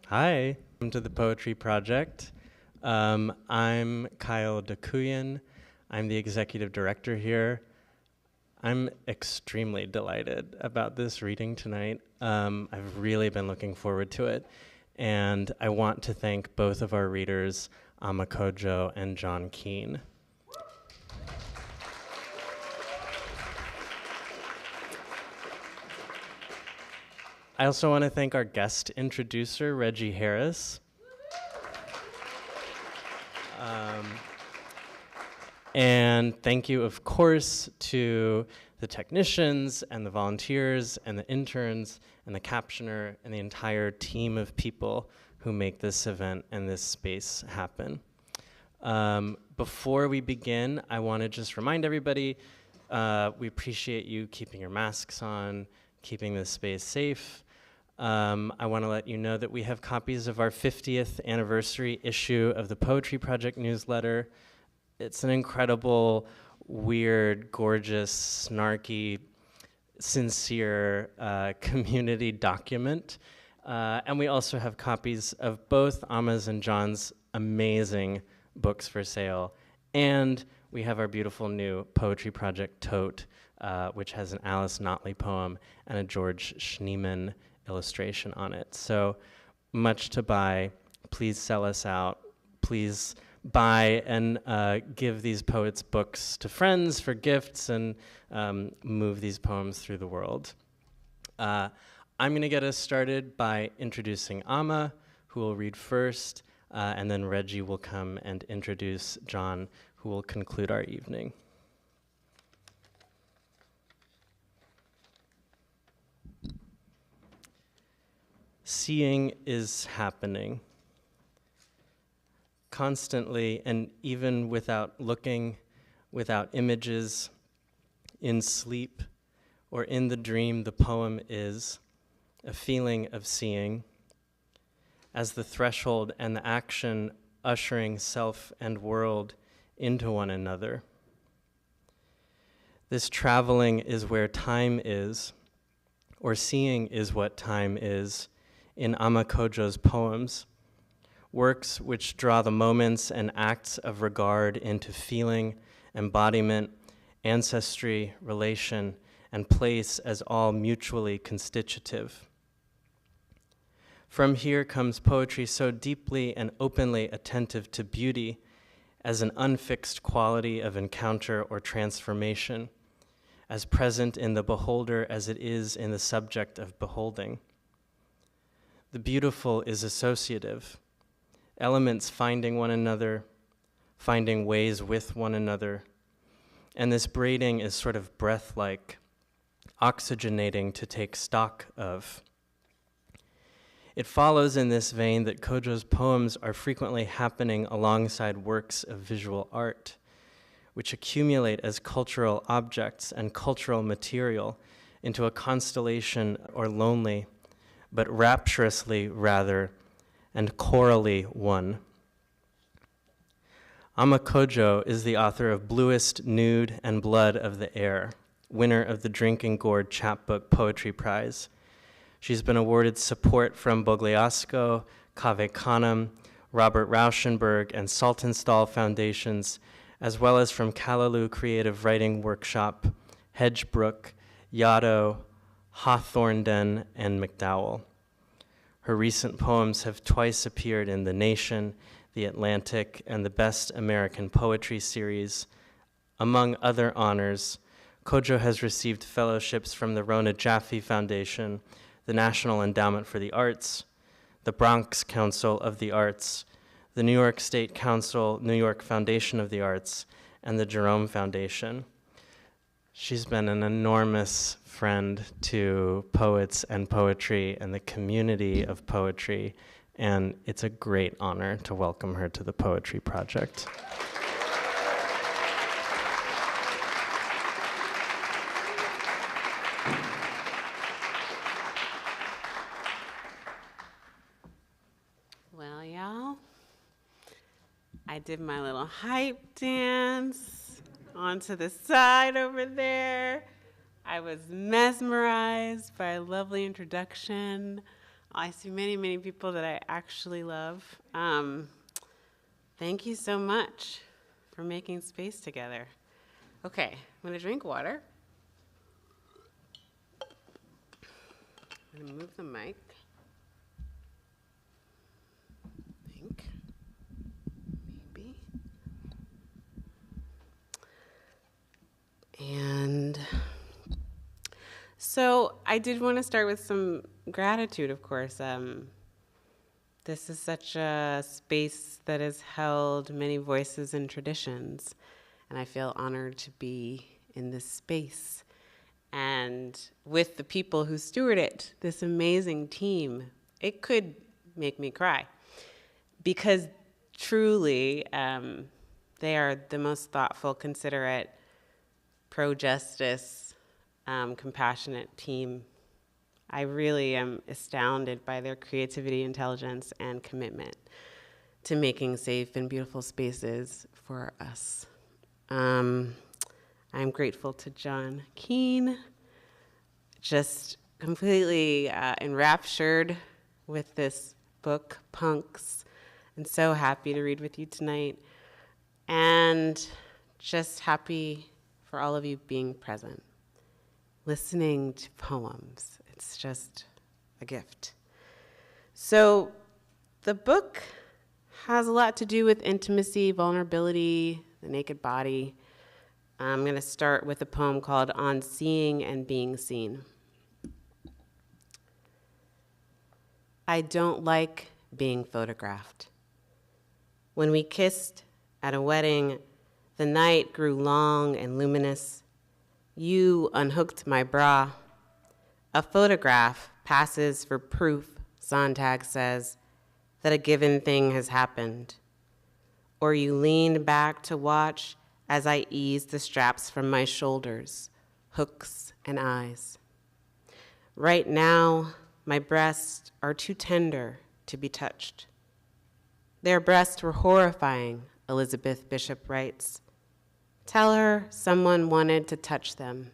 Hi, welcome to the Poetry Project. I'm Kyle Dakuyan. I'm the executive director here. I'm extremely delighted about this reading tonight. I've really been looking forward to it. And I want to thank both of our readers, Codjoe and John Keene. I also want to thank our guest introducer, Reggie Harris. And thank you, of course, to the technicians and the volunteers and the interns and the captioner and the entire team of people who make this event and this space happen. Before we begin, I want to just remind everybody, we appreciate you keeping your masks on, keeping this space safe. I want to let you know that we have copies of our 50th anniversary issue of the Poetry Project newsletter. It's an incredible, weird, gorgeous, snarky, sincere community document. And we also have copies of both Amma's and John's amazing books for sale. And we have our beautiful new Poetry Project tote, which has an Alice Notley poem and a George Schneemann illustration on it. So much to buy. Please sell us out. Please buy and give these poets books to friends for gifts and move these poems through the world. I'm going to get us started by introducing Amma, who will read first, and then Reggie will come and introduce John, who will conclude our evening. Seeing is happening. Constantly, and even without looking, without images, in sleep or in the dream, the poem is a feeling of seeing as the threshold and the action ushering self and world into one another. This traveling is where time is, or seeing is what time is, in Amma Codjoe's poems, works which draw the moments and acts of regard into feeling, embodiment, ancestry, relation, and place as all mutually constitutive. From here comes poetry so deeply and openly attentive to beauty as an unfixed quality of encounter or transformation, as present in the beholder as it is in the subject of beholding. The beautiful is associative, elements finding one another, finding ways with one another, and this braiding is sort of breath-like, oxygenating to take stock of. It follows in this vein that Codjoe's poems are frequently happening alongside works of visual art, which accumulate as cultural objects and cultural material into a constellation or lonely, but rapturously rather, and chorally one. Amma Codjoe is the author of Bluest Nude and Blood of the Air, winner of the Drinking Gourd Chapbook Poetry Prize. She's been awarded support from Bogliasco, Cave Canem, Robert Rauschenberg, and Saltonstall Foundations, as well as from Callaloo Creative Writing Workshop, Hedgebrook, Yaddo, Hawthornden, and McDowell. Her recent poems have twice appeared in The Nation, The Atlantic, and the Best American Poetry series. Among other honors, Codjoe has received fellowships from the Rona Jaffe Foundation, the National Endowment for the Arts, the Bronx Council of the Arts, the New York State Council, New York Foundation of the Arts, and the Jerome Foundation. She's been an enormous friend to poets and poetry and the community of poetry, and it's a great honor to welcome her to the Poetry Project. Well, y'all, I did my little hype dance onto the side over there. I was mesmerized by a lovely introduction I see many, many people that I actually love. Thank you so much for making space together. Okay, I'm gonna drink water. I'm gonna move the mic. I think, maybe. And so I did want to start with some gratitude, of course. This is such a space that has held many voices and traditions, and I feel honored to be in this space and with the people who steward it, this amazing team. It could make me cry because truly they are the most thoughtful, considerate, pro-justice, compassionate team. I really am astounded by their creativity, intelligence, and commitment to making safe and beautiful spaces for us. I'm grateful to John Keene, just completely enraptured with this book, Punks, and so happy to read with you tonight, and just happy for all of you being present, listening to poems. It's just a gift. So the book has a lot to do with intimacy, vulnerability, the naked body. I'm going to start with a poem called On Seeing and Being Seen. I don't like being photographed. When we kissed at a wedding, the night grew long and luminous. You unhooked my bra. A photograph passes for proof, Sontag says, that a given thing has happened. Or you leaned back to watch as I eased the straps from my shoulders, hooks and eyes. Right now, my breasts are too tender to be touched. Their breasts were horrifying, Elizabeth Bishop writes. Tell her someone wanted to touch them.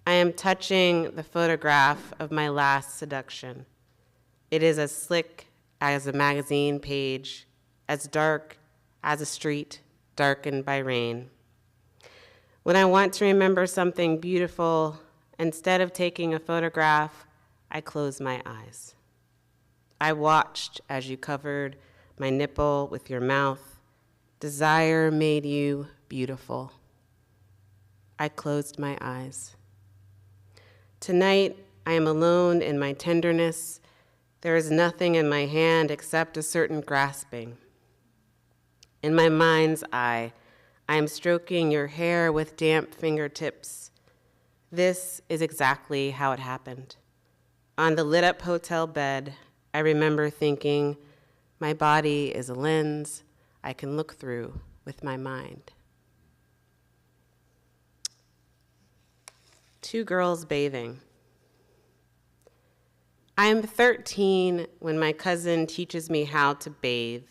I am touching the photograph of my last seduction. It is as slick as a magazine page, as dark as a street darkened by rain. When I want to remember something beautiful, instead of taking a photograph, I close my eyes. I watched as you covered my nipple with your mouth. Desire made you beautiful. I closed my eyes. Tonight, I am alone in my tenderness. There is nothing in my hand except a certain grasping. In my mind's eye, I am stroking your hair with damp fingertips. This is exactly how it happened. On the lit-up hotel bed, I remember thinking, my body is a lens I can look through with my mind. Two girls bathing. I am 13 when my cousin teaches me how to bathe.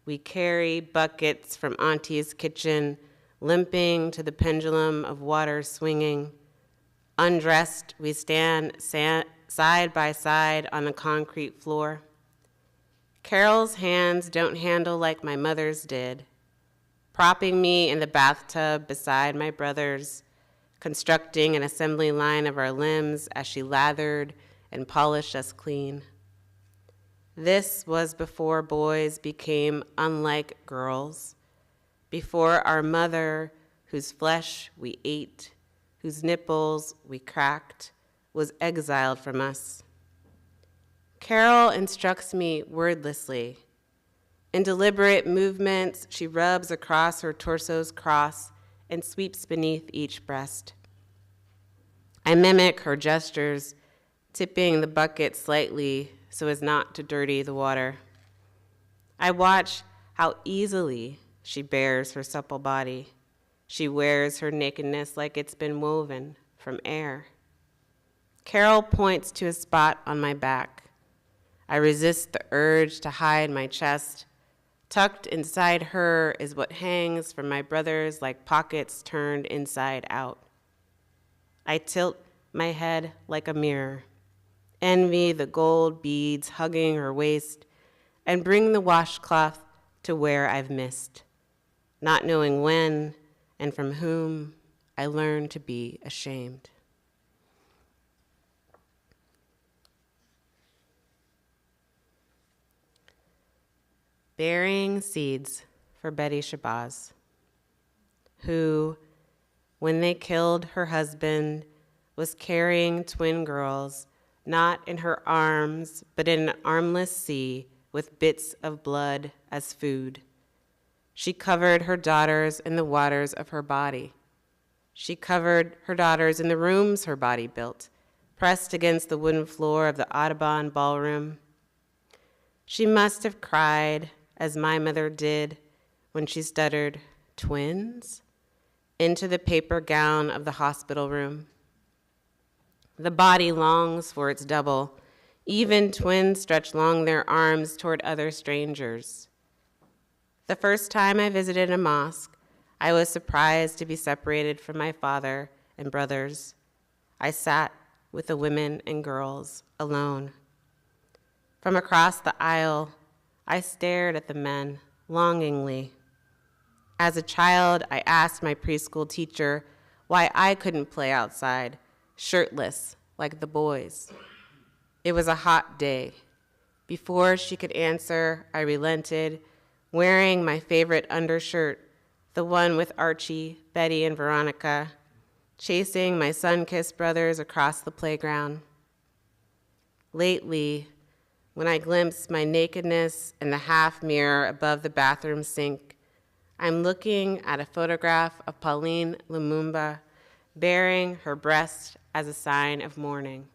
We carry buckets from Auntie's kitchen, limping to the pendulum of water swinging. Undressed, we stand side by side on the concrete floor. Carol's hands don't handle like my mother's did, propping me in the bathtub beside my brother's, constructing an assembly line of our limbs as she lathered and polished us clean. This was before boys became unlike girls, before our mother, whose flesh we ate, whose nipples we cracked, was exiled from us. Carol instructs me wordlessly. In deliberate movements, she rubs across her torso's cross and sweeps beneath each breast. I mimic her gestures, tipping the bucket slightly so as not to dirty the water. I watch how easily she bears her supple body. She wears her nakedness like it's been woven from air. Carol points to a spot on my back. I resist the urge to hide my chest. Tucked inside her is what hangs from my brother's like pockets turned inside out. I tilt my head like a mirror. envy the gold beads hugging her waist, and bring the washcloth to where I've missed, not knowing when and from whom I learned to be ashamed. Burying seeds for Betty Shabazz, who, when they killed her husband, was carrying twin girls, not in her arms, but in an armless sea with bits of blood as food. She covered her daughters in the waters of her body. She covered her daughters in the rooms her body built, pressed against the wooden floor of the Audubon ballroom. She must have cried, as my mother did, when she stuttered, "Twins?" into the paper gown of the hospital room. The body longs for its double. Even twins stretch long their arms toward other strangers. The first time I visited a mosque, I was surprised to be separated from my father and brothers. I sat with the women and girls alone. From across the aisle, I stared at the men longingly. As a child, I asked my preschool teacher why I couldn't play outside, shirtless like the boys. It was a hot day. Before she could answer, I relented, wearing my favorite undershirt, the one with Archie, Betty, and Veronica, chasing my sun-kissed brothers across the playground. Lately, when I glimpse my nakedness in the half mirror above the bathroom sink, I'm looking at a photograph of Pauline Lumumba bearing her breast as a sign of mourning.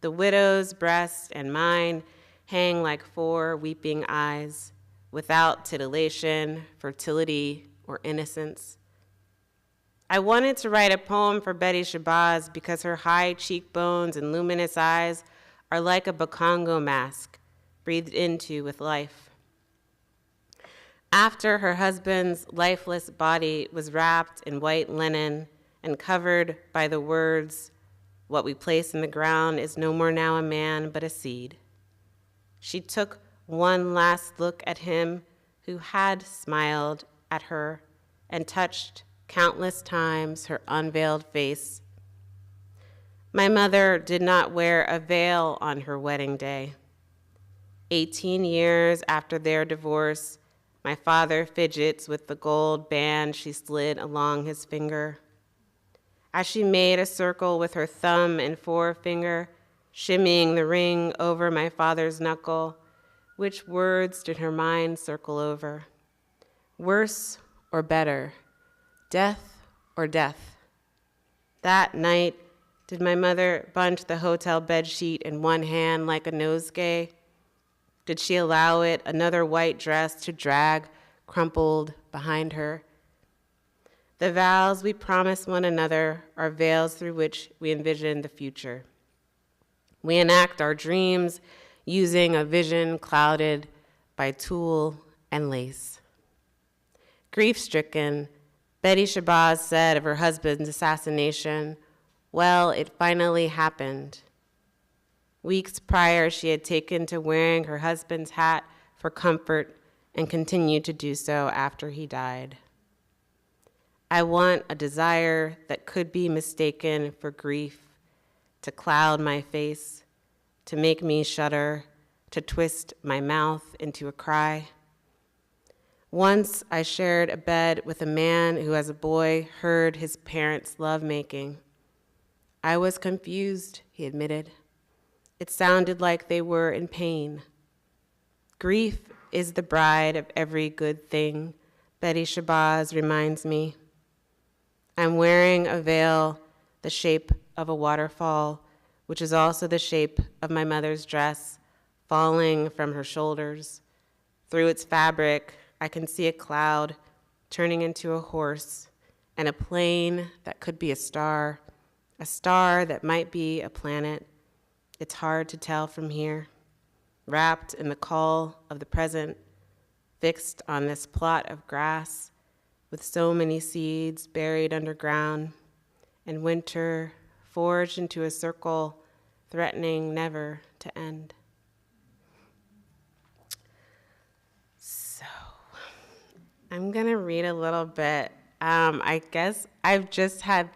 The widow's breast and mine hang like 4 weeping eyes, without titillation, fertility, or innocence. I wanted to write a poem for Betty Shabazz because her high cheekbones and luminous eyes are like a Bakongo mask breathed into with life. After her husband's lifeless body was wrapped in white linen and covered by the words, "What we place in the ground is no more now a man, but a seed," she took one last look at him who had smiled at her and touched countless times her unveiled face. My mother did not wear a veil on her wedding day. 18 years after their divorce, my father fidgets with the gold band she slid along his finger. As she made a circle with her thumb and forefinger, shimmying the ring over my father's knuckle, which words did her mind circle over? Worse or better? Death or death? That night, did my mother bunch the hotel bedsheet in one hand like a nosegay? Did she allow it, another white dress, to drag crumpled behind her? The vows we promise one another are veils through which we envision the future. We enact our dreams using a vision clouded by tulle and lace. Grief-stricken, Betty Shabazz said of her husband's assassination, "Well, it finally happened." Weeks prior, she had taken to wearing her husband's hat for comfort and continued to do so after he died. I want a desire that could be mistaken for grief to cloud my face, to make me shudder, to twist my mouth into a cry. Once I shared a bed with a man who as a boy heard his parents' lovemaking. I was confused, he admitted. It sounded like they were in pain. Grief is the bride of every good thing, Betty Shabazz reminds me. I'm wearing a veil the shape of a waterfall, which is also the shape of my mother's dress, falling from her shoulders. Through its fabric, I can see a cloud turning into a horse and a plane that could be a star that might be a planet. It's hard to tell from here. Wrapped in the call of the present, fixed on this plot of grass with so many seeds buried underground, and winter forged into a circle threatening never to end. So, I'm gonna read a little bit. I guess I've just had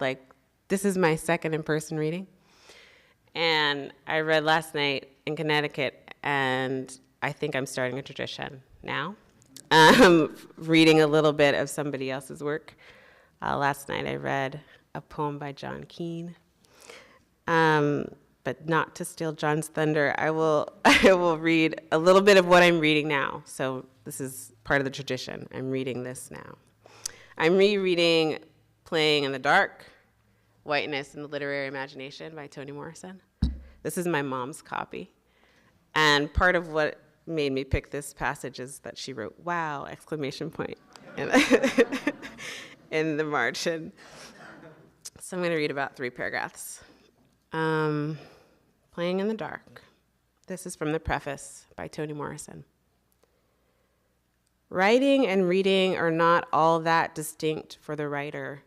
this is my second in-person reading. And I read last night in Connecticut, and I think I'm starting a tradition now, reading a little bit of somebody else's work. Last night I read a poem by Keene. But not to steal John's thunder, I will read a little bit of what I'm reading now. So this is part of the tradition. I'm reading this now. I'm rereading Playing in the Dark, Whiteness and the Literary Imagination by Toni Morrison. This is my mom's copy. And part of what made me pick this passage is that she wrote, "Wow!" exclamation point in the margin. So I'm going to read about 3 paragraphs. Playing in the Dark. This is from the preface by Toni Morrison. Writing and reading are not all that distinct for the writer.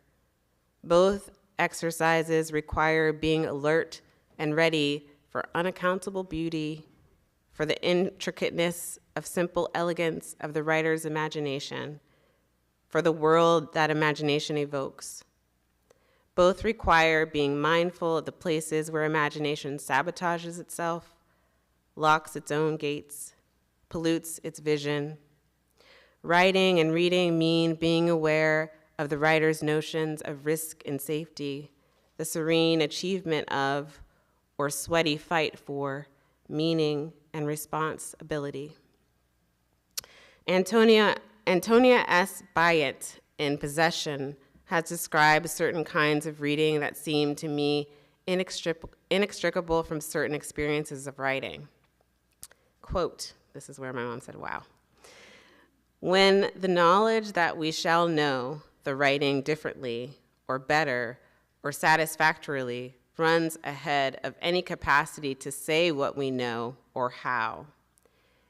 Both exercises require being alert and ready for unaccountable beauty, for the intricateness of simple elegance of the writer's imagination, for the world that imagination evokes. Both require being mindful of the places where imagination sabotages itself, locks its own gates, pollutes its vision. Writing and reading mean being aware of the writer's notions of risk and safety, the serene achievement of, or sweaty fight for, meaning and responsibility. Antonia S. Byatt in Possession has described certain kinds of reading that seem to me inextricable from certain experiences of writing. Quote, this is where my mom said, "Wow." When the knowledge that we shall know the writing differently or better or satisfactorily runs ahead of any capacity to say what we know or how.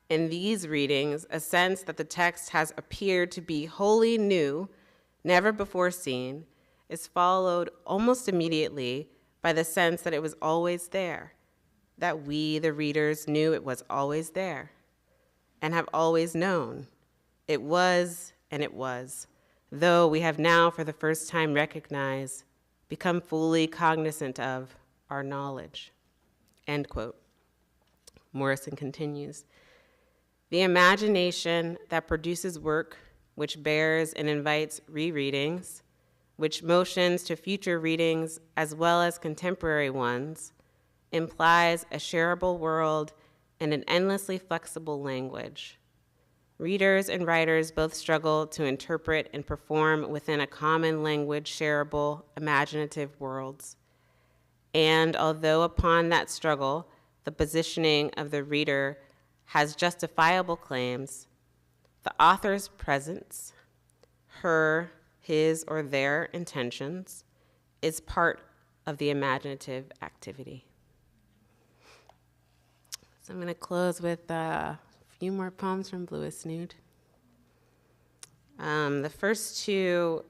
In these readings, a sense that the text has appeared to be wholly new, never before seen, is followed almost immediately by the sense that it was always there, that we, the readers, knew it was always there, and have always known. It was, and it was, though we have now for the first time recognized, become fully cognizant of our knowledge. End quote. Morrison continues, the imagination that produces work which bears and invites rereadings, which motions to future readings as well as contemporary ones, implies a shareable world and an endlessly flexible language. Readers and writers both struggle to interpret and perform within a common language shareable, imaginative worlds. And although upon that struggle, the positioning of the reader has justifiable claims, the author's presence, her, his, or their intentions, is part of the imaginative activity. So I'm going to close with a few more poems from Bluest Nude. The first 2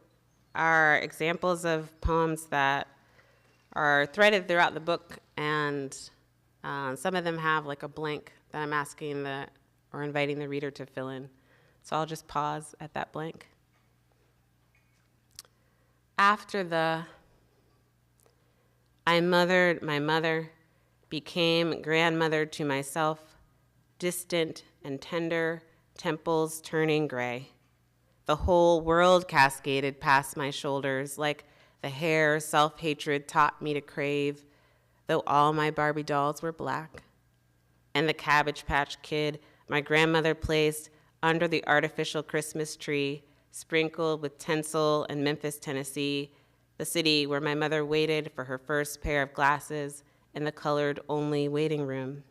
are examples of poems that are threaded throughout the book, and some of them have a blank that I'm asking or inviting the reader to fill in. So I'll just pause at that blank. After I mothered my mother, became grandmother to myself, distant and tender, temples turning gray. The whole world cascaded past my shoulders like the hair self-hatred taught me to crave, though all my Barbie dolls were black. And the Cabbage Patch Kid my grandmother placed under the artificial Christmas tree, sprinkled with tinsel in Memphis, Tennessee, the city where my mother waited for her first pair of glasses in the colored-only waiting room.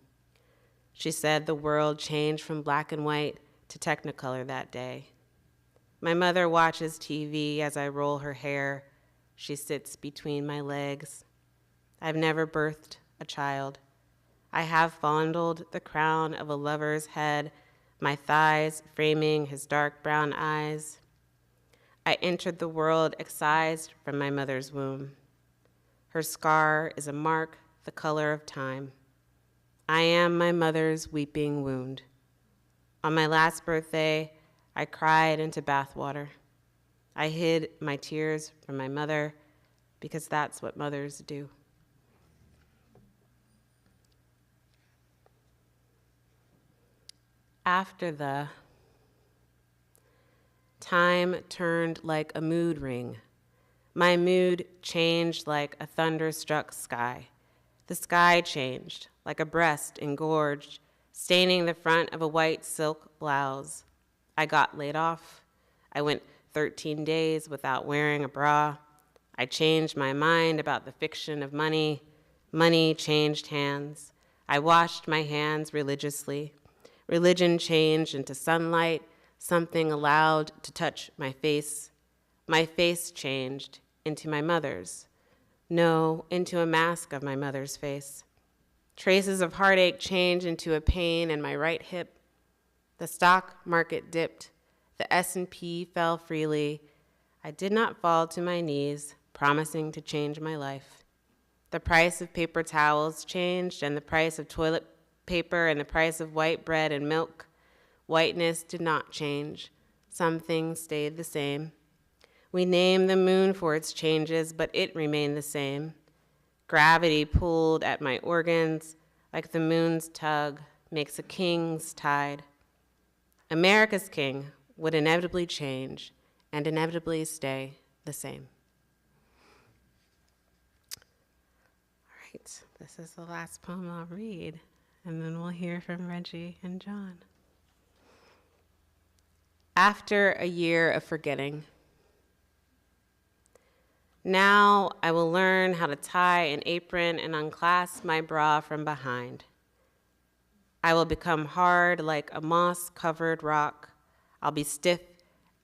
She said the world changed from black and white to Technicolor that day. My mother watches TV as I roll her hair. She sits between my legs. I've never birthed a child. I have fondled the crown of a lover's head, my thighs framing his dark brown eyes. I entered the world excised from my mother's womb. Her scar is a mark the color of time. I am my mother's weeping wound. On my last birthday, I cried into bathwater. I hid my tears from my mother because that's what mothers do. After the time turned like a mood ring. My mood changed like a thunderstruck sky. The sky changed like a breast engorged, staining the front of a white silk blouse. I got laid off. I went 13 days without wearing a bra. I changed my mind about the fiction of money. Money changed hands. I washed my hands religiously. Religion changed into sunlight, something allowed to touch my face. My face changed into my mother's. No, into a mask of my mother's face. Traces of heartache changed into a pain in my right hip. The stock market dipped. The S&P fell freely. I did not fall to my knees, promising to change my life. The price of paper towels changed, and the price of toilet paper, and the price of white bread and milk. Whiteness did not change. Some things stayed the same. We named the moon for its changes, but it remained the same. Gravity pulled at my organs like the moon's tug makes a king's tide. America's king would inevitably change and inevitably stay the same. All right, this is the last poem I'll read, and then we'll hear from Reggie and John. After a year of forgetting, now I will learn how to tie an apron and unclasp my bra from behind. I will become hard like a moss-covered rock. I'll be stiff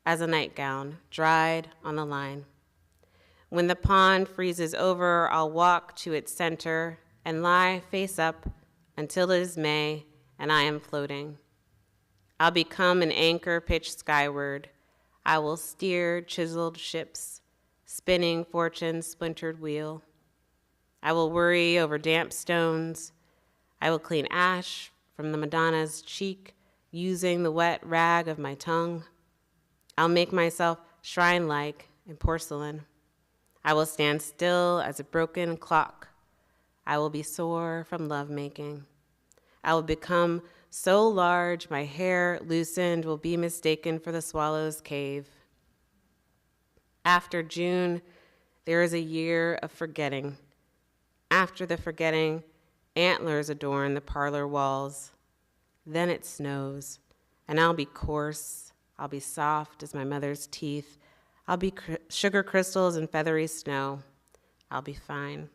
as a nightgown, dried on the line. When the pond freezes over, I'll walk to its center and lie face up until it is May and I am floating. I'll become an anchor pitched skyward. I will steer chiseled ships, spinning fortune's splintered wheel. I will worry over damp stones. I will clean ash from the Madonna's cheek, using the wet rag of my tongue. I'll make myself shrine-like in porcelain. I will stand still as a broken clock. I will be sore from lovemaking. I will become so large my hair loosened will be mistaken for the swallow's cave. After June, there is a year of forgetting. After the forgetting, antlers adorn the parlor walls. Then it snows, and I'll be coarse. I'll be soft as my mother's teeth. I'll be sugar crystals and feathery snow. I'll be fine.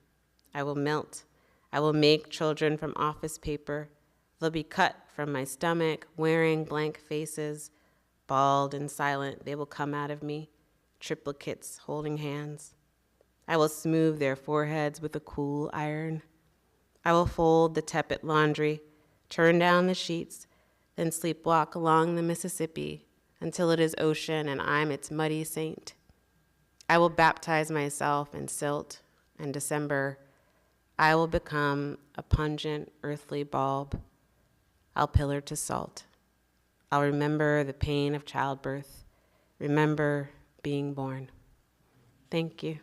I will melt. I will make children from office paper. They'll be cut from my stomach, wearing blank faces. Bald and silent, they will come out of me, triplicates holding hands. I will smooth their foreheads with a cool iron. I will fold the tepid laundry, turn down the sheets, then sleepwalk along the Mississippi until it is ocean and I'm its muddy saint. I will baptize myself in silt and December. I will become a pungent earthly bulb. I'll pillar to salt. I'll remember the pain of childbirth, remember being born. Thank you.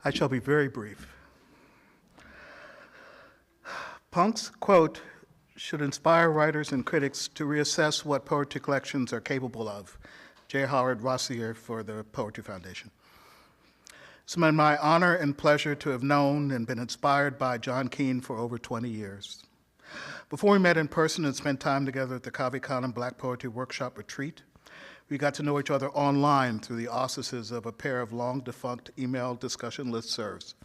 I shall be very brief. Punk's quote should inspire writers and critics to reassess what poetry collections are capable of. J. Howard Rossier for the Poetry Foundation. It's been my honor and pleasure to have known and been inspired by John Keene for over 20 years. Before we met in person and spent time together at the Covey Common Black Poetry Workshop Retreat, we got to know each other online through the auspices of a pair of long-defunct email discussion listservs.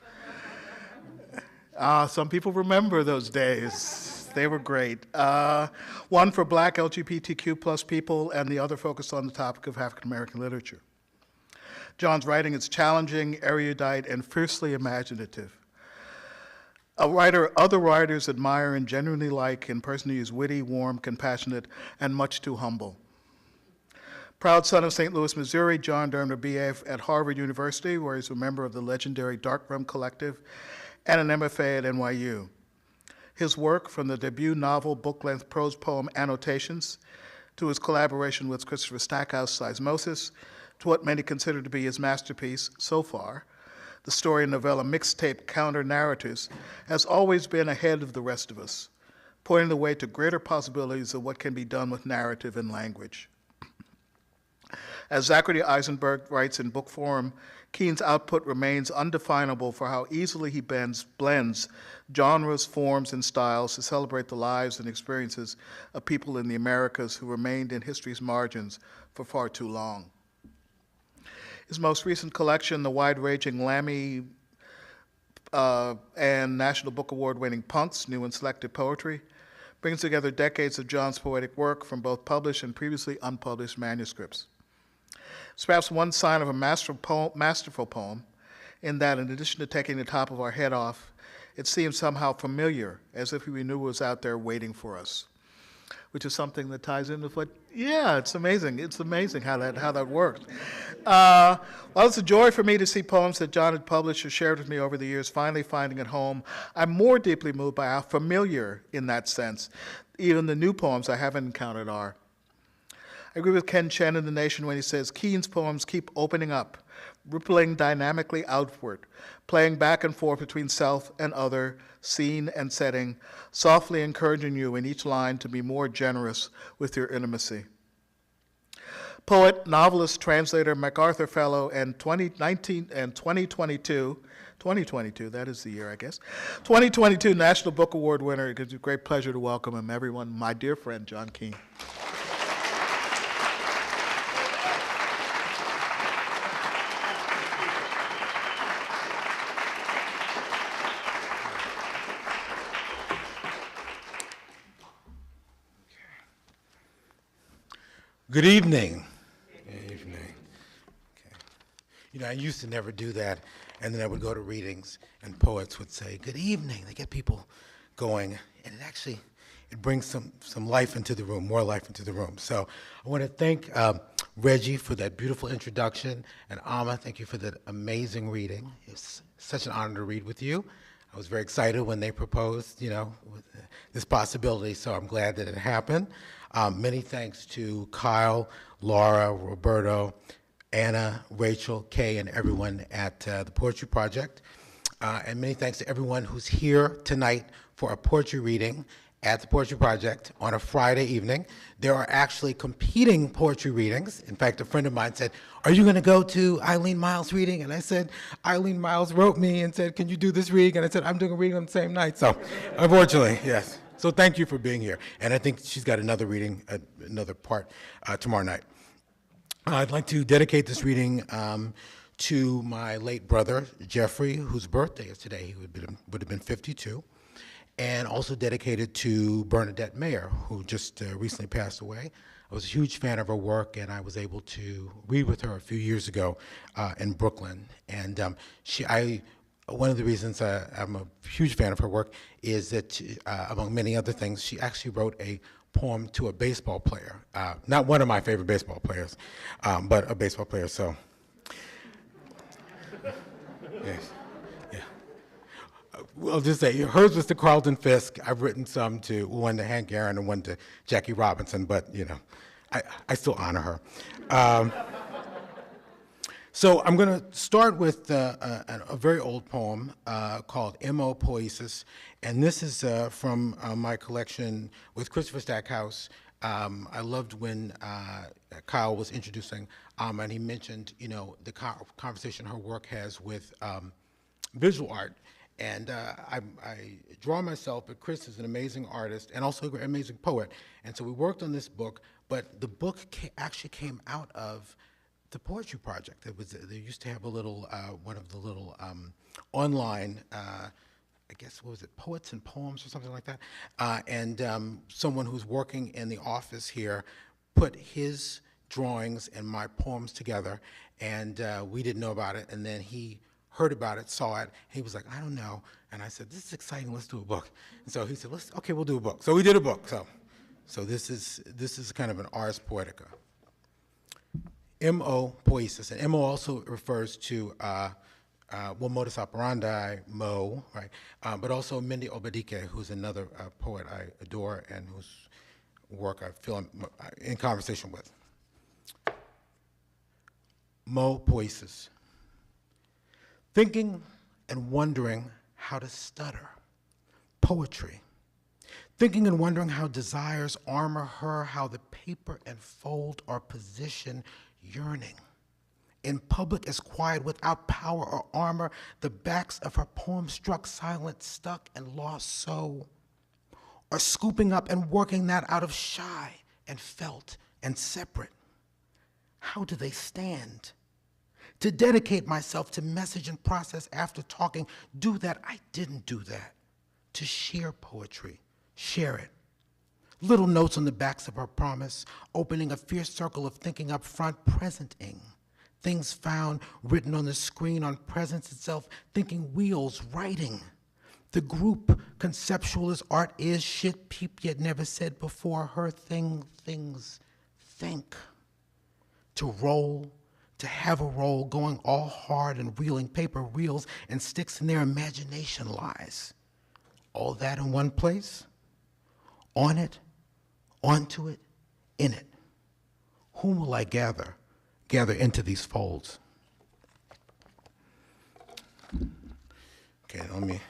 Some people remember those days. They were great. One for Black LGBTQ plus people, and the other focused on the topic of African American literature. John's writing is challenging, erudite, and fiercely imaginative. A writer other writers admire and genuinely like in person who is witty, warm, compassionate, and much too humble. Proud son of St. Louis, Missouri, John earned a BA at Harvard University, where he's a member of the legendary Darkroom Collective, and an MFA at NYU. His work, from the debut novel book-length prose poem Annotations, to his collaboration with Christopher Stackhouse, Seismosis, to what many consider to be his masterpiece so far, the story and novella mixtape Counter-Narratives, has always been ahead of the rest of us, pointing the way to greater possibilities of what can be done with narrative and language. As Zachary Eisenberg writes in book form, Keene's output remains undefinable for how easily he blends genres, forms, and styles to celebrate the lives and experiences of people in the Americas who remained in history's margins for far too long. His most recent collection, the wide-ranging Lammy and National Book Award-winning Punks, New and Selected Poetry, brings together decades of John's poetic work from both published and previously unpublished manuscripts. It's perhaps one sign of a masterful poem in that, in addition to taking the top of our head off, it seems somehow familiar, as if we knew it was out there waiting for us, which is something that ties in with what, yeah, it's amazing. It's amazing how that worked. Well, it's a joy for me to see poems that John had published or shared with me over the years finally finding a home. I'm more deeply moved by how familiar, in that sense, even the new poems I haven't encountered are. I agree with Ken Chen in The Nation when he says, Keene's poems keep opening up, rippling dynamically outward, playing back and forth between self and other, scene and setting, softly encouraging you in each line to be more generous with your intimacy. Poet, novelist, translator, MacArthur Fellow, and 2022, that is the year, I guess, 2022 National Book Award winner. It gives me great pleasure to welcome him, everyone, my dear friend, John Keene. Good evening. Good evening. Okay. You know, I used to never do that, and then I would go to readings, and poets would say, good evening. They get people going, and it brings some life into the room, more life into the room. So I want to thank Reggie for that beautiful introduction, and Amma, thank you for that amazing reading. It's such an honor to read with you. I was very excited when they proposed, this possibility, so I'm glad that it happened. Many thanks to Kyle, Laura, Roberto, Anna, Rachel, Kay, and everyone at the Poetry Project. And many thanks to everyone who's here tonight for a poetry reading at the Poetry Project on a Friday evening. There are actually competing poetry readings. In fact, a friend of mine said, are you gonna go to Eileen Miles' reading? And I said, Eileen Miles wrote me and said, can you do this reading? And I said, I'm doing a reading on the same night. So unfortunately, yes. So thank you for being here. And I think she's got another reading, another part tomorrow night. I'd like to dedicate this reading to my late brother, Jeffrey, whose birthday is today. He would have been 52. And also dedicated to Bernadette Mayer, who just recently passed away. I was a huge fan of her work, and I was able to read with her a few years ago in Brooklyn. And one of the reasons I'm a huge fan of her work is that, among many other things, she actually wrote a poem to a baseball player. Not one of my favorite baseball players, but a baseball player, so. Yes. I'll just say, hers was to Carlton Fisk. I've written one to Hank Aaron and one to Jackie Robinson, but I still honor her. So I'm going to start with a very old poem called Mo Poesis, and this is from my collection with Christopher Stackhouse. I loved when Kyle was introducing Amma, and he mentioned the conversation her work has with visual art. And I draw myself, but Chris is an amazing artist and also an amazing poet. And so we worked on this book, but the book actually came out of the Poetry Project. They used to have a little, one of the little online I guess, what was it, Poets and Poems or something like that? And someone who's working in the office here put his drawings and my poems together, and we didn't know about it, and then he heard about it, saw it, he was like, I don't know, and I said, this is exciting, let's do a book. And so he said, okay, we'll do a book. So we did a book. So this is kind of an ars poetica. M.O. poesis, and M.O. also refers to well, modus operandi, Mo, right? But also Mindy Obadike, who's another poet I adore and whose work I feel I'm in conversation with. Mo poesis. Thinking and wondering how to stutter. Poetry. Thinking and wondering how desires armor her, how the paper and fold are positioned, yearning. In public as quiet without power or armor, the backs of her poems struck silent, stuck and lost so, or scooping up and working that out of shy and felt and separate. How do they stand? To dedicate myself to message and process after talking, do that, I didn't do that. To share poetry, share it. Little notes on the backs of her promise, opening a fierce circle of thinking up front, presenting. Things found written on the screen, on presence itself, thinking wheels, writing. The group, conceptual as art is, shit peep yet never said before, her thing, things, think. To roll, to have a roll, going all hard and reeling, paper reels and sticks in their imagination lies. All that in one place, on it, onto it, in it. Whom will I gather into these folds? Okay, let me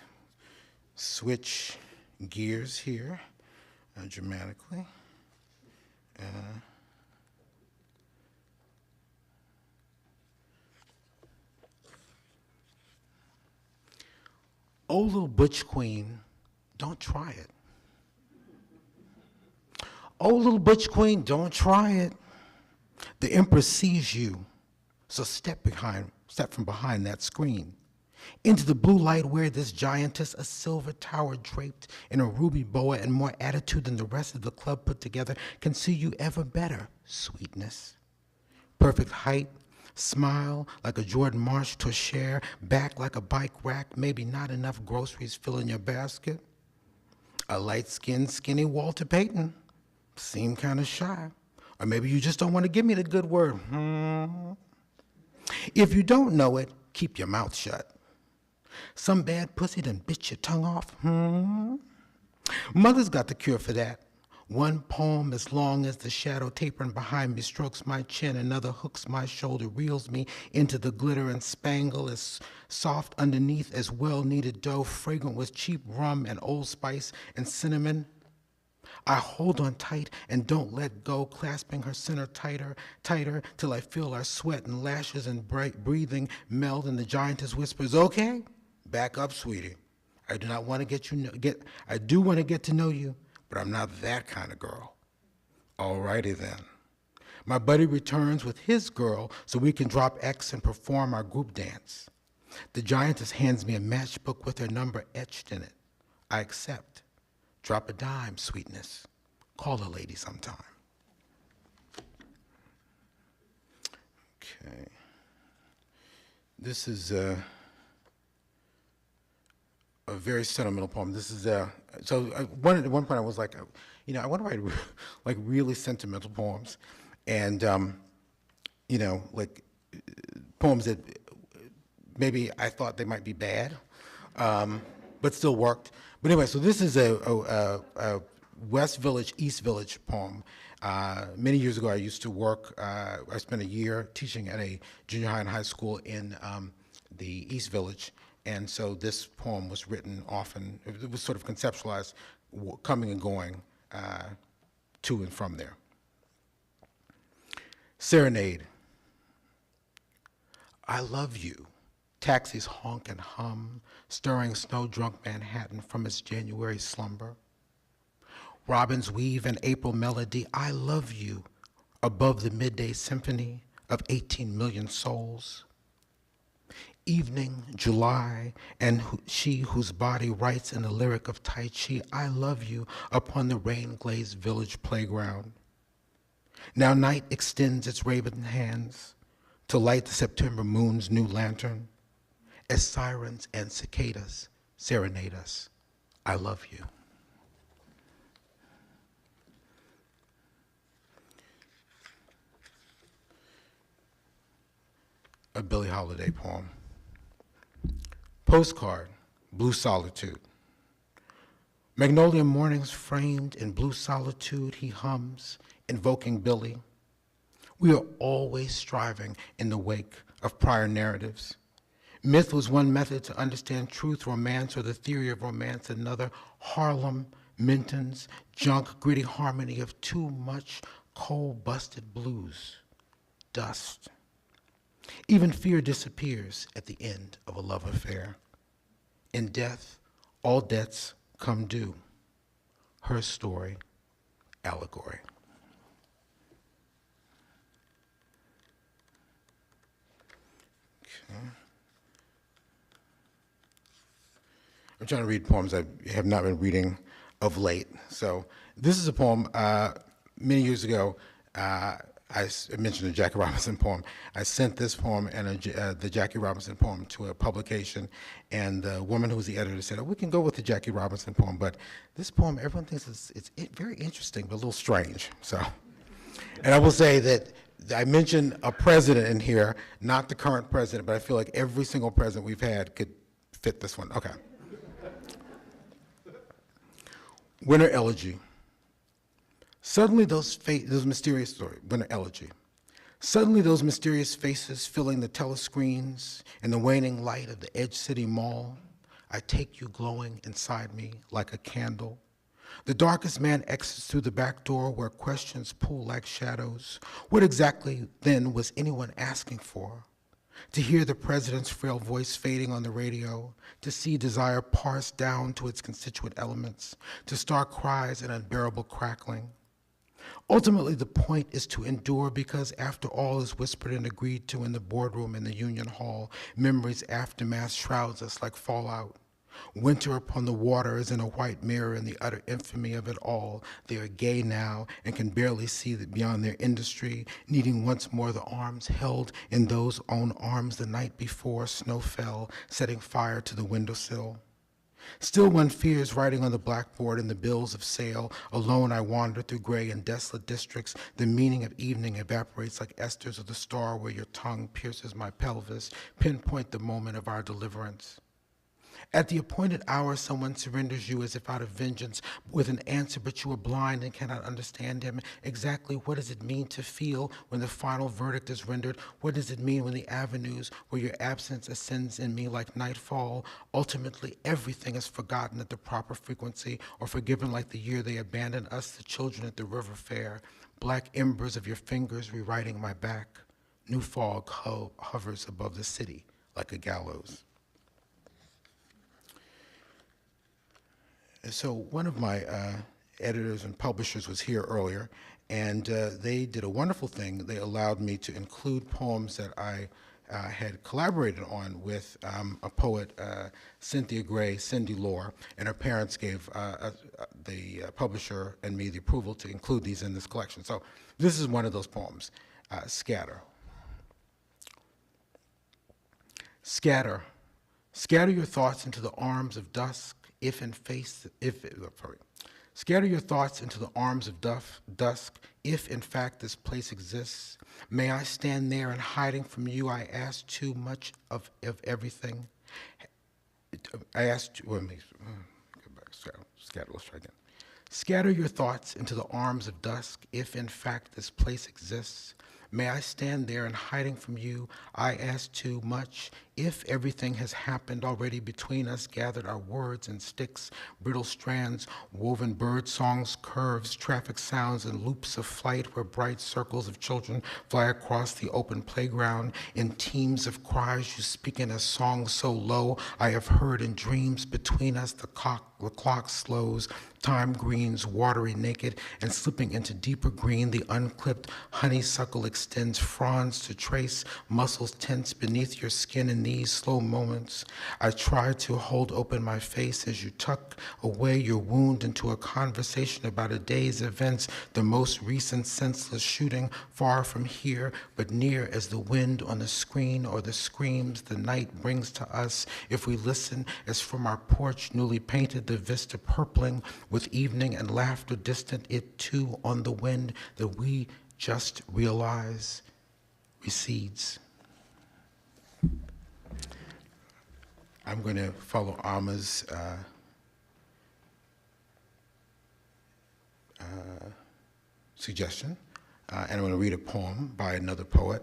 switch gears here dramatically. Oh, little butch queen, don't try it. Oh, little butch queen, don't try it. The empress sees you, so step from behind that screen. Into the blue light where this giantess, a silver tower draped in a ruby boa and more attitude than the rest of the club put together, can see you ever better, sweetness. Perfect height, smile like a Jordan Marsh Toucher, back like a bike rack, maybe not enough groceries filling your basket. A light-skinned, skinny Walter Payton, seem kind of shy. Or maybe you just don't want to give me the good word. If you don't know it, keep your mouth shut. Some bad pussy done bit your tongue off. Mother's got the cure for that. One poem as long as the shadow tapering behind me strokes my chin, another hooks my shoulder, reels me into the glitter and spangle, as soft underneath as well-kneaded dough, fragrant with cheap rum and Old Spice and cinnamon. I hold on tight and don't let go, clasping her center tighter, tighter, till I feel our sweat and lashes and breathing meld, and the giantess whispers, okay, back up, sweetie. I do not want to I do want to get to know you, but I'm not that kind of girl. Alrighty then. My buddy returns with his girl so we can drop X and perform our group dance. The giantess hands me a matchbook with her number etched in it. I accept. Drop a dime, sweetness. Call a lady sometime. Okay. This is a very sentimental poem. This is at one point I was like, I want to write like really sentimental poems, and like poems that maybe I thought they might be bad, but still worked. But anyway, so this is a West Village, East Village poem. Many years ago, I used to work, I spent a year teaching at a junior high and high school in the East Village. And so this poem was written often, it was sort of conceptualized, coming and going to and from there. Serenade. I love you. Taxis honk and hum, stirring snow-drunk Manhattan from its January slumber. Robins weave an April melody, I love you, above the midday symphony of 18 million souls. Evening, July, and she whose body writes in the lyric of Tai Chi, I love you, upon the rain-glazed village playground. Now night extends its raven hands to light the September moon's new lantern, as sirens and cicadas serenade us. I love you. A Billie Holiday poem. Postcard, Blue Solitude. Magnolia mornings framed in blue solitude, he hums, invoking Billy. We are always striving in the wake of prior narratives. Myth was one method to understand truth, romance, or the theory of romance another. Harlem, Minton's, junk, gritty harmony of too much coal-busted blues. Dust. Even fear disappears at the end of a love affair. In death, all debts come due. Her story, allegory. Okay. I'm trying to read poems I have not been reading of late. So this is a poem many years ago. I mentioned the Jackie Robinson poem. I sent this poem and the Jackie Robinson poem to a publication, and the woman who was the editor said, oh, we can go with the Jackie Robinson poem, but this poem, everyone thinks it's very interesting, but a little strange. So, and I will say that I mentioned a president in here, not the current president, but I feel like every single president we've had could fit this one. Okay. Winter Elegy. Suddenly those mysterious winter elegy. Suddenly those mysterious faces filling the telescreens in the waning light of the Edge City Mall. I take you glowing inside me like a candle. The darkest man exits through the back door where questions pull like shadows. What exactly then was anyone asking for? To hear the president's frail voice fading on the radio, to see desire parsed down to its constituent elements, to start cries and unbearable crackling. Ultimately, the point is to endure because after all is whispered and agreed to in the boardroom in the Union Hall, memory's aftermath shrouds us like fallout. Winter upon the water is in a white mirror in the utter infamy of it all. They are gay now and can barely see beyond their industry, needing once more the arms held in those own arms the night before snow fell, setting fire to the windowsill. Still one fears writing on the blackboard in the bills of sale. Alone I wander through gray and desolate districts. The meaning of evening evaporates like esters of the star where your tongue pierces my pelvis. Pinpoint the moment of our deliverance. At the appointed hour, someone surrenders you as if out of vengeance with an answer, but you are blind and cannot understand him. Exactly what does it mean to feel when the final verdict is rendered? What does it mean when the avenues where your absence ascends in me like nightfall? Ultimately, everything is forgotten at the proper frequency or forgiven like the year they abandoned us, the children at the river fair. Black embers of your fingers rewriting my back. New fog hovers above the city like a gallows. So one of my editors and publishers was here earlier, and they did a wonderful thing. They allowed me to include poems that I had collaborated on with a poet, Cynthia Gray, Cindy Lore, and her parents gave the publisher and me the approval to include these in this collection. So this is one of those poems, Scatter. Scatter. Scatter your thoughts into the arms of dusk, Scatter your thoughts into the arms of dusk, if in fact this place exists. May I stand there and hiding from you, I ask too much of everything. I asked, well, go back, scatter, let's try again. Scatter your thoughts into the arms of dusk, if in fact this place exists. May I stand there and hiding from you, I ask too much. If everything has happened already between us, gathered our words and sticks, brittle strands, woven bird songs, curves, traffic sounds, and loops of flight where bright circles of children fly across the open playground. In teams of cries you speak in a song so low, I have heard in dreams between us the clock slows, time greens, watery naked, and slipping into deeper green, the unclipped honeysuckle extends fronds to trace muscles tense beneath your skin and these slow moments, I try to hold open my face as you tuck away your wound into a conversation about a day's events, the most recent senseless shooting far from here, but near as the wind on the screen or the screams the night brings to us. If we listen as from our porch, newly painted, the vista purpling with evening and laughter distant, it too on the wind that we just realize recedes. I'm going to follow Amma's suggestion, and I'm going to read a poem by another poet.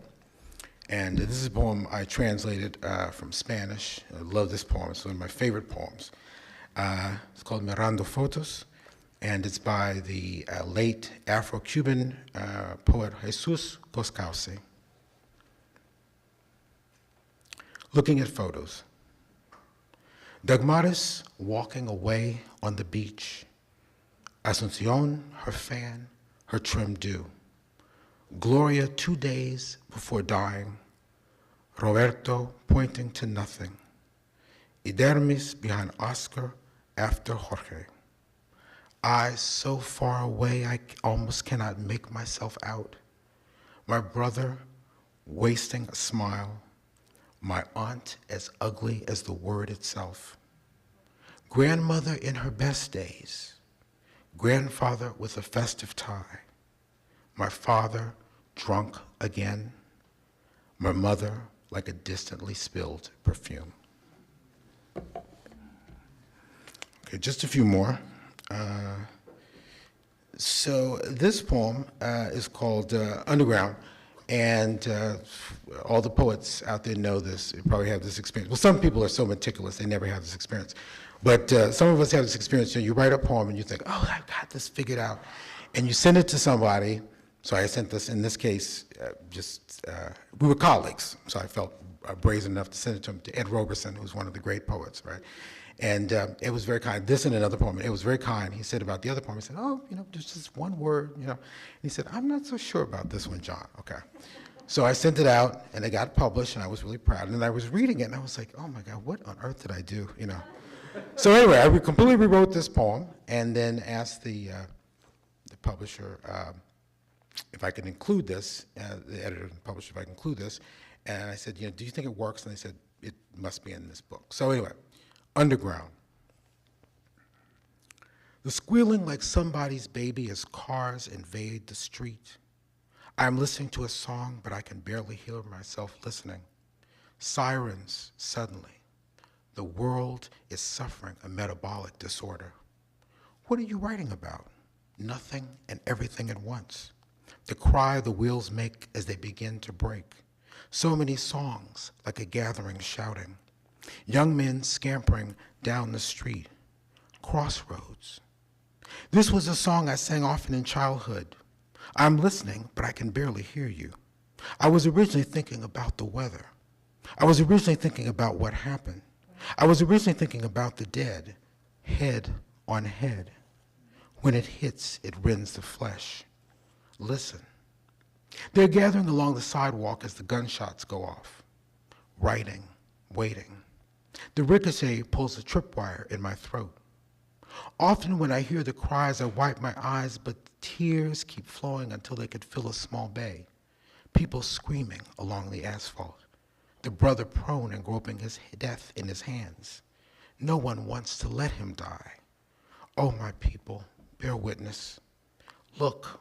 And this is a poem I translated from Spanish. I love this poem. It's one of my favorite poems. It's called Mirando Fotos, and it's by the late Afro-Cuban poet Jesus Coscauce. Looking at photos. Dagmaris walking away on the beach. Asuncion, her fan, her trim dew. Gloria 2 days before dying. Roberto pointing to nothing. Idermis behind Oscar after Jorge. I so far away I almost cannot make myself out. My brother wasting a smile. My aunt as ugly as the word itself. Grandmother in her best days. Grandfather with a festive tie. My father drunk again. My mother like a distantly spilled perfume. Okay, just a few more. So this poem is called Underground. And all the poets out there know this, you probably have this experience. Well, some people are so meticulous, they never have this experience. But some of us have this experience, you write a poem and you think, oh, I've got this figured out. And you send it to somebody. So I sent this, in this case, we were colleagues. So I felt brazen enough to send it to him, to Ed Roberson, who's one of the great poets, right? And it was very kind. This and another poem, it was very kind. He said about the other poem, he said, oh, there's just one word, And he said, I'm not so sure about this one, John. Okay. So I sent it out, and it got published, and I was really proud. And I was reading it, and I was like, oh my God, what on earth did I do, So anyway, I completely rewrote this poem, and then asked the publisher if I could include this, the editor and publisher, if I could include this. And I said, do you think it works? And they said, it must be in this book. So anyway. Underground. The squealing like somebody's baby as cars invade the street. I'm listening to a song, but I can barely hear myself listening. Sirens, suddenly. The world is suffering a metabolic disorder. What are you writing about? Nothing and everything at once. The cry the wheels make as they begin to break. So many songs, like a gathering shouting. Young men scampering down the street. Crossroads. This was a song I sang often in childhood. I'm listening, but I can barely hear you. I was originally thinking about the weather. I was originally thinking about what happened. I was originally thinking about the dead, head on head. When it hits, it rends the flesh. Listen. They're gathering along the sidewalk as the gunshots go off. Writing, waiting. The ricochet pulls a tripwire in my throat. Often when I hear the cries, I wipe my eyes, but the tears keep flowing until they could fill a small bay. People screaming along the asphalt. The brother prone and groping his death in his hands. No one wants to let him die. Oh, my people, bear witness. Look,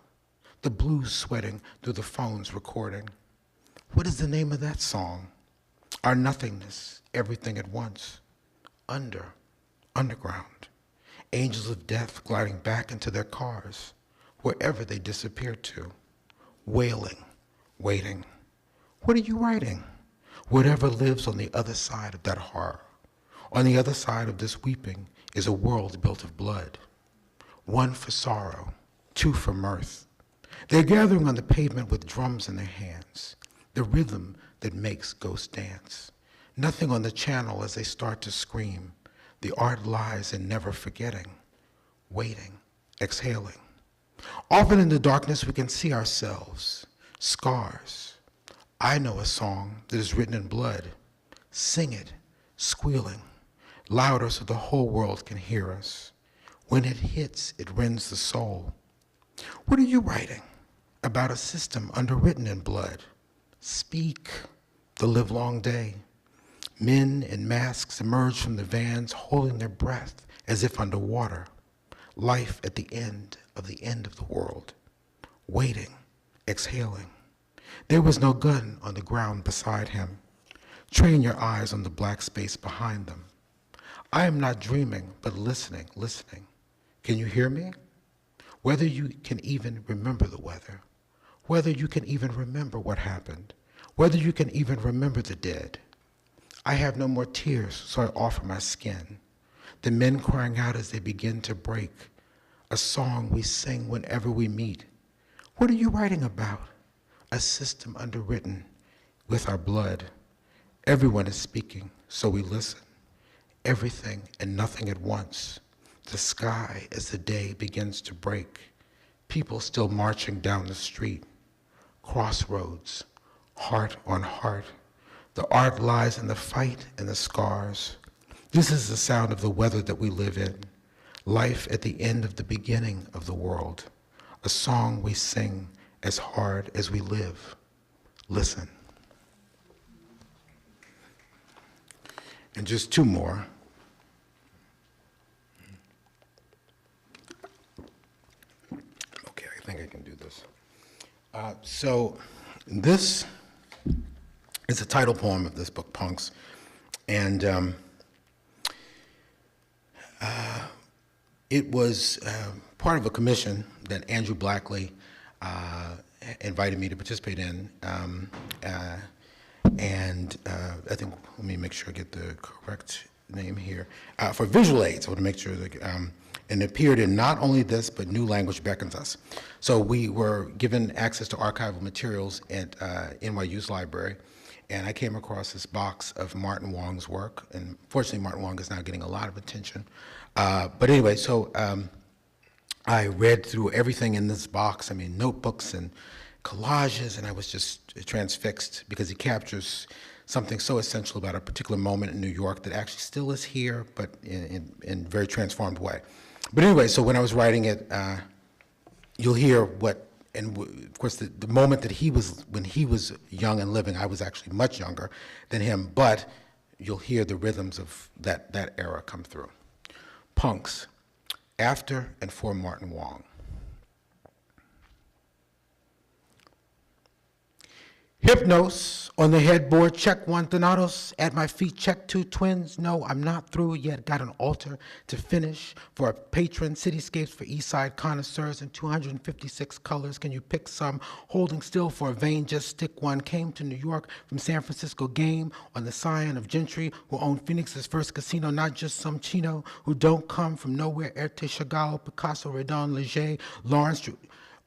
the blues sweating through the phones recording. What is the name of that song? Our nothingness, everything at once. Underground. Angels of death gliding back into their cars, wherever they disappear to. Wailing, waiting. What are you writing? Whatever lives on the other side of that horror. On the other side of this weeping is a world built of blood. One for sorrow, two for mirth. They're gathering on the pavement with drums in their hands. The rhythm that makes ghosts dance. Nothing on the channel as they start to scream. The art lies in never forgetting, waiting, exhaling. Often in the darkness we can see ourselves, scars. I know a song that is written in blood, Sing it, squealing, louder so the whole world can hear us. When it hits, it rends the soul. What are you writing? About a system underwritten in blood. Speak, the livelong day. Men in masks emerge from the vans holding their breath as if underwater. Life at the end of the world. Waiting, exhaling. There was no gun on the ground beside him. Train your eyes on the black space behind them. I am not dreaming, but listening. Can you hear me? Whether you can even remember the weather, whether you can even remember what happened, whether you can even remember the dead. I have no more tears, so I offer my skin. The men crying out as they begin to break, a song we sing whenever we meet. What are you writing about? A system underwritten with our blood. Everyone is speaking, so we listen. Everything and nothing at once. The sky as the day begins to break. People still marching down the street. Crossroads, heart on heart. The art lies in the fight and the scars. This is the sound of the weather that we live in. Life at the end of the beginning of the world. A song we sing as hard as we live. Listen. And just two more. Okay, I think I can do this. So this is the title poem of this book, Punks. And it was part of a commission that Andrew Blackley invited me to participate in. I think, let me make sure I get the correct name here. For visual aids, I want to make sure that, and it appeared in not only this, but New Language Beckons Us. So we were given access to archival materials at NYU's library, and I came across this box of Martin Wong's work, and fortunately Martin Wong is now getting a lot of attention. But anyway, so I read through everything in this box, I mean, notebooks and collages, and I was just transfixed because he captures something so essential about a particular moment in New York that actually still is here, but in a very transformed way. But anyway, so when I was writing it, you'll hear what, and of course the moment that when he was young and living, I was actually much younger than him, but you'll hear the rhythms of that era come through. Punks, after and for Martin Wong. Hypnos on the headboard, check one. Thanatos at my feet, check two. Twins, no, I'm not through yet. Got an altar to finish for a patron. Cityscapes for Eastside connoisseurs in 256 colors. Can you pick some? Holding still for a vein, just stick one. Came to New York from San Francisco game on the scion of Gentry, who owned Phoenix's first casino, not just some Chino who don't come from nowhere. Erte, Chagall, Picasso, Redon, Leger, Lawrence,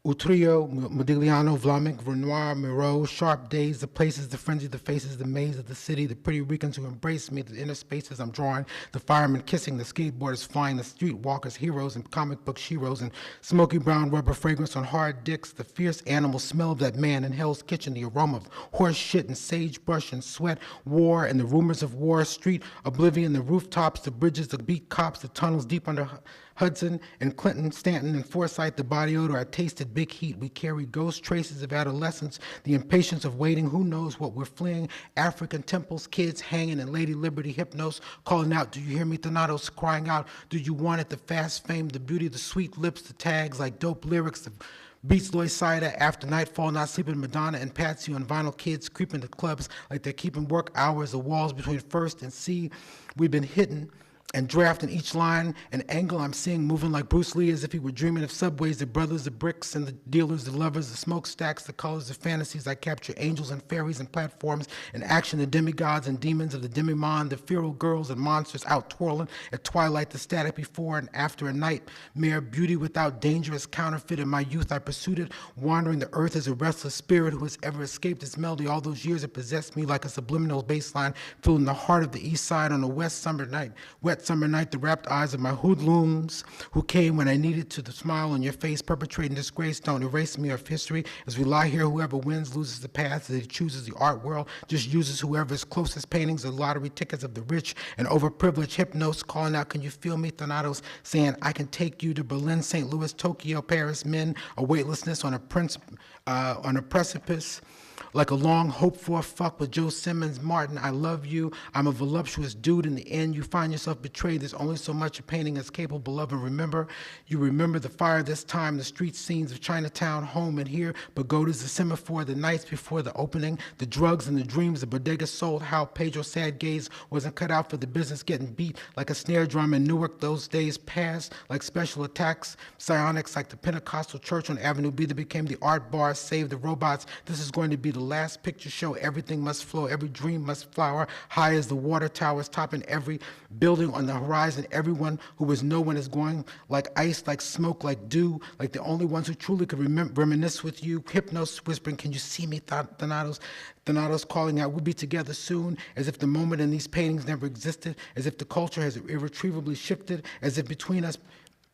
Utrillo, Modigliano, Vlaminck, Renoir, Miro, Sharp Days, the places, the frenzy, the faces, the maze of the city, the pretty Ricans who embrace me, the inner spaces I'm drawing, the firemen kissing, the skateboarders flying, the streetwalkers, heroes, and comic book sheroes, and smoky brown rubber fragrance on hard dicks, the fierce animal smell of that man in Hell's Kitchen, the aroma of horse shit and sagebrush and sweat, war and the rumors of war, street oblivion, the rooftops, the bridges, the beat cops, the tunnels deep under Hudson and Clinton, Stanton and Forsyth, the body odor. I tasted big heat. We carry ghost traces of adolescence, the impatience of waiting. Who knows what we're fleeing? African temples, kids hanging, and Lady Liberty Hypnos calling out, do you hear me? Thanatos crying out, do you want it? The fast fame, the beauty, the sweet lips, the tags like dope lyrics, the beats Lloyd Sider, After Nightfall, Not Sleeping, Madonna and Patsy on vinyl, kids creeping to clubs like they're keeping work hours, the walls between First and C. We've been hitting and drafting each line and angle I'm seeing moving like Bruce Lee as if he were dreaming of subways, the brothers, the bricks, and the dealers, the lovers, the smokestacks, the colors, the fantasies. I capture angels and fairies and platforms and action, the demigods and demons of the demimonde, the feral girls and monsters out twirling at twilight, the static before and after a nightmare, beauty without dangerous counterfeit. In my youth I pursued it, wandering the earth as a restless spirit who has ever escaped its melody. All those years it possessed me like a subliminal bass line, filling the heart of the east side on a wet wet summer night, the rapt eyes of my hoodlums who came when I needed to, the smile on your face, perpetrating disgrace, don't erase me of history. As we lie here, whoever wins loses the path that he chooses. The art world just uses whoever is closest, paintings, the lottery tickets of the rich and overprivileged. Hypnos calling out, can you feel me? Thanatos saying, I can take you to Berlin, St. Louis, Tokyo, Paris. Men, a weightlessness on a precipice. Like a long hoped-for fuck with Joe Simmons. Martin, I love you. I'm a voluptuous dude. In the end, you find yourself betrayed. There's only so much a painting is capable of. And remember, you remember the fire this time, the street scenes of Chinatown, home and here, pagodas, the semaphore, the nights before the opening, the drugs and the dreams, the bodega sold, how Pedro's sad gaze wasn't cut out for the business, getting beat like a snare drum in Newark. Those days passed like special attacks, psionics like the Pentecostal church on Avenue B that became the art bar, save the robots. This is going to be the last picture show. Everything must flow, every dream must flower, high as the water towers, topping every building on the horizon. Everyone who is no one is going like ice, like smoke, like dew, like the only ones who truly could reminisce with you. Hypnos whispering, can you see me, Thanatos? Thanatos calling out, we'll be together soon, as if the moment in these paintings never existed, as if the culture has irretrievably shifted, as if between us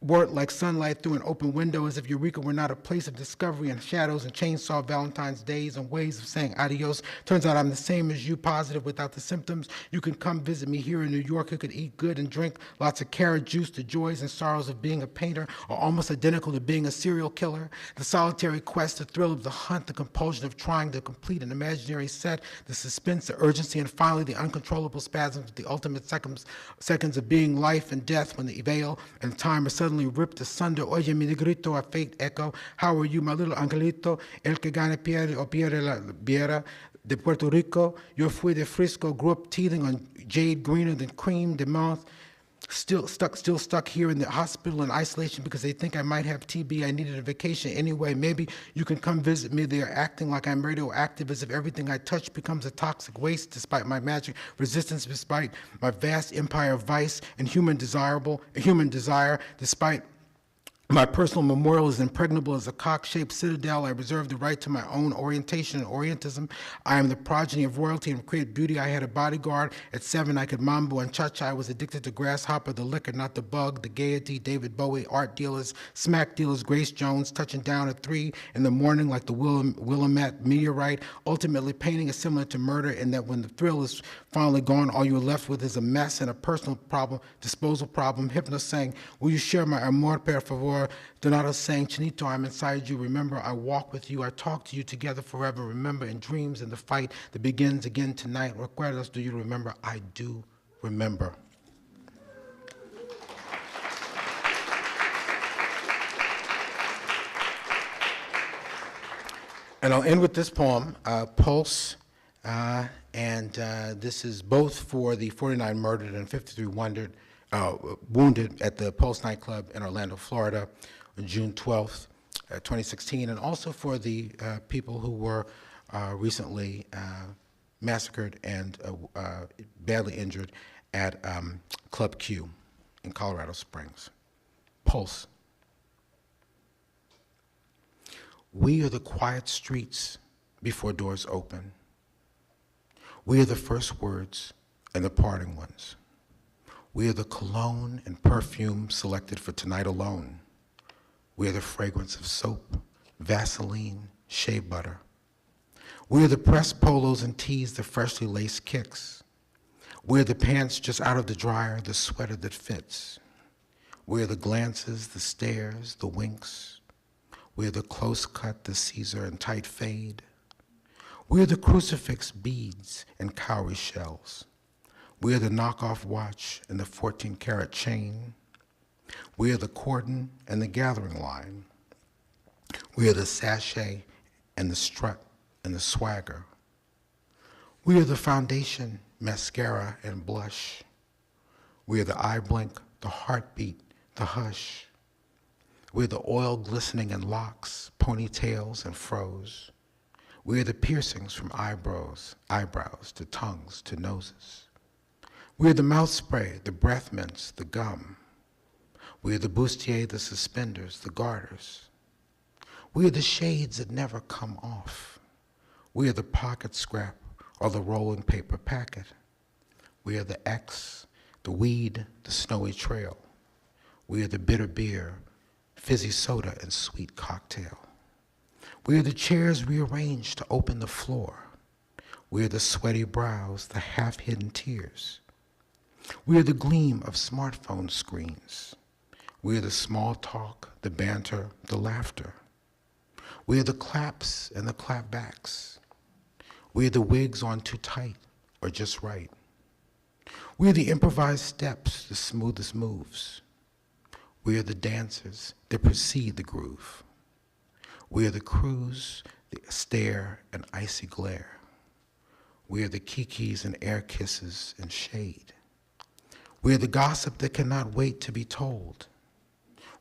word like sunlight through an open window, as if Eureka were not a place of discovery and shadows and chainsaw Valentine's days and ways of saying adios. Turns out I'm the same as you, positive without the symptoms. You can come visit me here in New York. You could eat good and drink lots of carrot juice. The joys and sorrows of being a painter are almost identical to being a serial killer. The solitary quest, the thrill of the hunt, the compulsion of trying to complete an imaginary set, the suspense, the urgency, and finally the uncontrollable spasms, the ultimate seconds of being life and death when the veil and time are suddenly ripped asunder. Oye, mi negrito, a faint echo. How are you, my little angelito? El que gane pierde o pierde la viera de Puerto Rico. Yo fui de Frisco, grew up teething on jade greener than cream de menthe. Still stuck here in the hospital in isolation because they think I might have TB. I needed a vacation anyway. Maybe you can come visit me. They are acting like I'm radioactive, as if everything I touch becomes a toxic waste, despite my magic resistance, despite my vast empire of vice and human desire, despite my personal memorial is impregnable as a cock-shaped citadel. I reserve the right to my own orientation and orientism. I am the progeny of royalty and create beauty. I had a bodyguard. At 7, I could mambo and cha-cha. I was addicted to grasshopper, the liquor, not the bug, the gaiety, David Bowie, art dealers, smack dealers, Grace Jones, touching down at 3 in the morning like the Willamette meteorite. Ultimately, painting is similar to murder in that when the thrill is finally gone, all you're left with is a mess and a personal problem, disposal problem. Hypnos saying, will you share my amor, per favor? Donato saying, Chinito, I'm inside you. Remember, I walk with you. I talk to you together forever. Remember, in dreams, in the fight that begins again tonight. Recuerdos, do you remember? I do remember. And I'll end with this poem, Pulse, and this is both for the 49 murdered and 53 wounded at the Pulse nightclub in Orlando, Florida, on June 12th, 2016, and also for the people who were recently massacred and badly injured at Club Q in Colorado Springs. Pulse. We are the quiet streets before doors open. We are the first words and the parting ones. We are the cologne and perfume selected for tonight alone. We are the fragrance of soap, Vaseline, shea butter. We are the pressed polos and tees, the freshly laced kicks. We are the pants just out of the dryer, the sweater that fits. We are the glances, the stares, the winks. We are the close cut, the Caesar and tight fade. We are the crucifix beads and cowrie shells. We are the knockoff watch and the 14-karat chain. We are the cordon and the gathering line. We are the sachet and the strut and the swagger. We are the foundation, mascara and blush. We are the eye blink, the heartbeat, the hush. We are the oil glistening in locks, ponytails and froze. We are the piercings from eyebrows to tongues to noses. We are the mouth spray, the breath mints, the gum. We are the bustier, the suspenders, the garters. We are the shades that never come off. We are the pocket scrap or the rolling paper packet. We are the X, the weed, the snowy trail. We are the bitter beer, fizzy soda, and sweet cocktail. We are the chairs rearranged to open the floor. We are the sweaty brows, the half-hidden tears. We are the gleam of smartphone screens. We are the small talk, the banter, the laughter. We are the claps and the clapbacks. We are the wigs on too tight or just right. We are the improvised steps, the smoothest moves. We are the dancers that precede the groove. We are the cruise, the stare and icy glare. We are the kikis and air kisses and shade. We are the gossip that cannot wait to be told.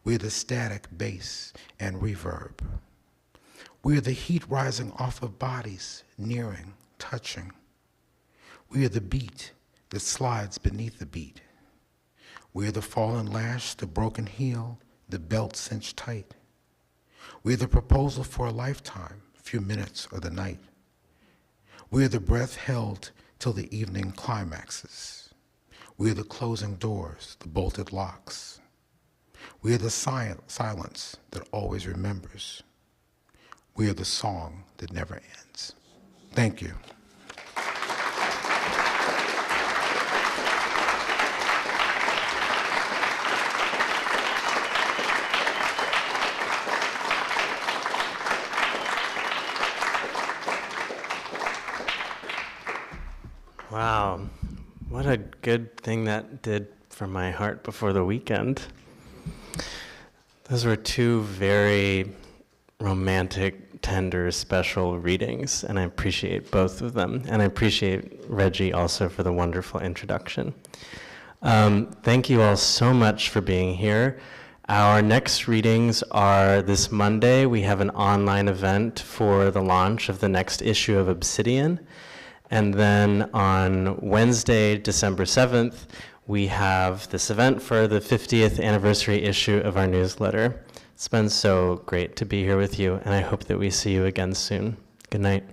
We are the static bass and reverb. We are the heat rising off of bodies, nearing, touching. We are the beat that slides beneath the beat. We are the fallen lash, the broken heel, the belt cinched tight. We are the proposal for a lifetime, few minutes or the night. We are the breath held till the evening climaxes. We are the closing doors, the bolted locks. We are the silence that always remembers. We are the song that never ends. Thank you. Wow, what a good thing that did for my heart before the weekend. Those were two very romantic, tender, special readings, and I appreciate both of them. And I appreciate Reggie also for the wonderful introduction. Thank you all so much for being here. Our next readings are this Monday. We have an online event for the launch of the next issue of Obsidian. And then on Wednesday, December 7th, we have this event for the 50th anniversary issue of our newsletter. It's been so great to be here with you, and I hope that we see you again soon. Good night.